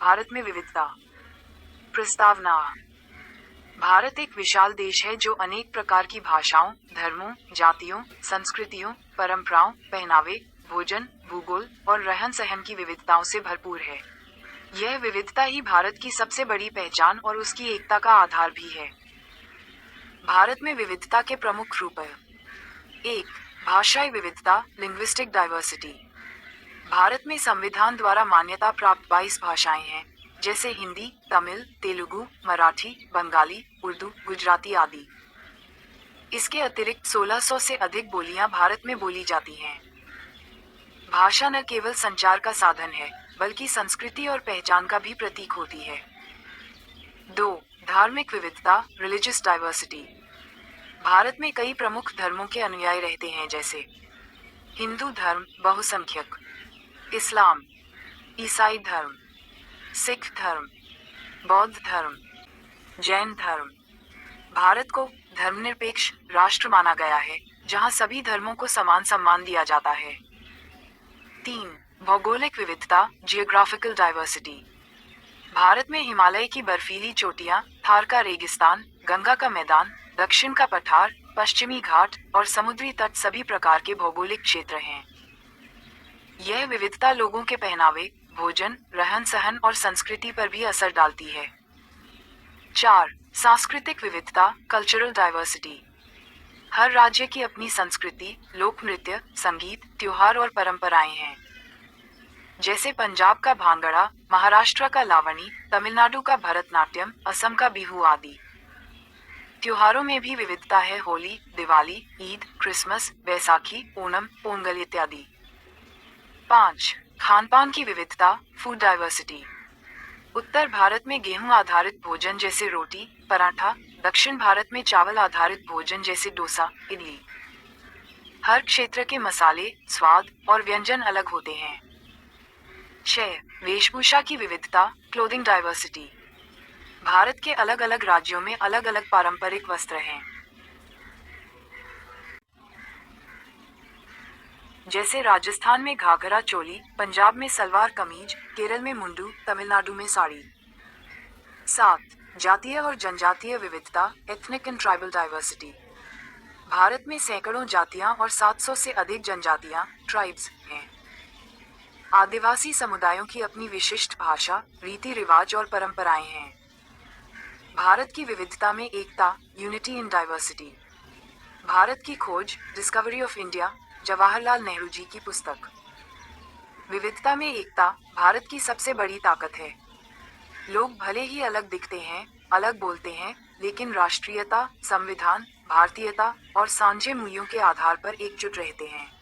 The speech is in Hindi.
भारत में विविधता। प्रस्तावना। भारत एक विशाल देश है जो अनेक प्रकार की भाषाओं, धर्मों, जातियों, संस्कृतियों, परंपराओं, पहनावे, भोजन, भूगोल और रहन-सहन की विविधताओं से भरपूर है। यह विविधता ही भारत की सबसे बड़ी पहचान और उसकी एकता का आधार भी है। भारत में विविधता के प्रमुख रूप हैं। 1. भाषाई विविधता, लिंग्विस्टिक डाइवर्सिटी। भारत में संविधान द्वारा मान्यता प्राप्त 22 भाषाएं हैं, जैसे हिंदी, तमिल, तेलुगु, मराठी, बंगाली, उर्दू, गुजराती आदि। इसके अतिरिक्त 1600 से अधिक बोलियां भारत में बोली जाती हैं। भाषा न केवल संचार का साधन है, बल्कि संस्कृति और पहचान का भी प्रतीक होती है। 2. धार्मिक विविधता, रिलीजियस डाइवर्सिटी। भारत में कई प्रमुख धर्मों के अनुयायी रहते हैं, जैसे हिंदू धर्म बहुसंख्यक, इस्लाम, ईसाई धर्म, सिख धर्म, बौद्ध धर्म, जैन धर्म। भारत को धर्मनिरपेक्ष राष्ट्र माना गया है, जहां सभी धर्मों को समान सम्मान दिया जाता है। 3. भौगोलिक विविधता, जियोग्राफिकल डाइवर्सिटी। भारत में हिमालय की बर्फीली चोटियां, थार का रेगिस्तान, गंगा का मैदान, दक्षिण का पठार, पश्चिमी घाट और समुद्री तट सभी प्रकार के भौगोलिक क्षेत्र हैं। यह विविधता लोगों के पहनावे, भोजन, रहन-सहन और संस्कृति पर भी असर डालती है। 4. सांस्कृतिक विविधता, कल्चरल डाइवर्सिटी। हर राज्य की अपनी संस्कृति, लोक नृत्य, संगीत, त्योहार और परंपराएं हैं। जैसे पंजाब का भांगड़ा, महाराष्ट्र का लावणी, तमिलनाडु का भरतनाट्यम, असम का बिहू आदि। त्योहारों में भी विविधता है, होली, दिवाली, ईद, क्रिसमस, बैसाखी, ओणम, पोंगल इत्यादि। 5. खानपान की विविधता, फूड डाइवर्सिटी। उत्तर भारत में गेहूं आधारित भोजन जैसे रोटी, पराठा, दक्षिण भारत में चावल आधारित भोजन जैसे डोसा, इडली। हर क्षेत्र के मसाले, स्वाद और व्यंजन अलग होते हैं। 6. वेशभूषा की विविधता, क्लोथिंग डाइवर्सिटी। भारत के अलग अलग राज्यों में अलग अलग पारंपरिक वस्त्र हैं। जैसे राजस्थान में घाघरा चोली, पंजाब में सलवार कमीज, केरल में मुंडू, तमिलनाडु में साड़ी। 7. जातीय और जनजातीय विविधता, ethnic and tribal diversity. Bharat में सैकड़ों जातियां और 700 से अधिक जनजातियां, ट्राइब्स, हैं। आदिवासी समुदायों की अपनी विशिष्ट भाषा, रीति रिवाज और परंपराएं हैं। भारत की विविधता में एकता, यूनिटी इन डाइवर्सिटी। भारत की खोज, discovery of India, Jawaharlal Nehru ji की पुस्तक। विविधता में एकता भारत की सबसे बड़ी ताकत है। लोग भले ही अलग दिखते हैं, अलग बोलते हैं, लेकिन राष्ट्रीयता, संविधान, भारतीयता और साझे मूल्यों के आधार पर एकजुट रहते हैं।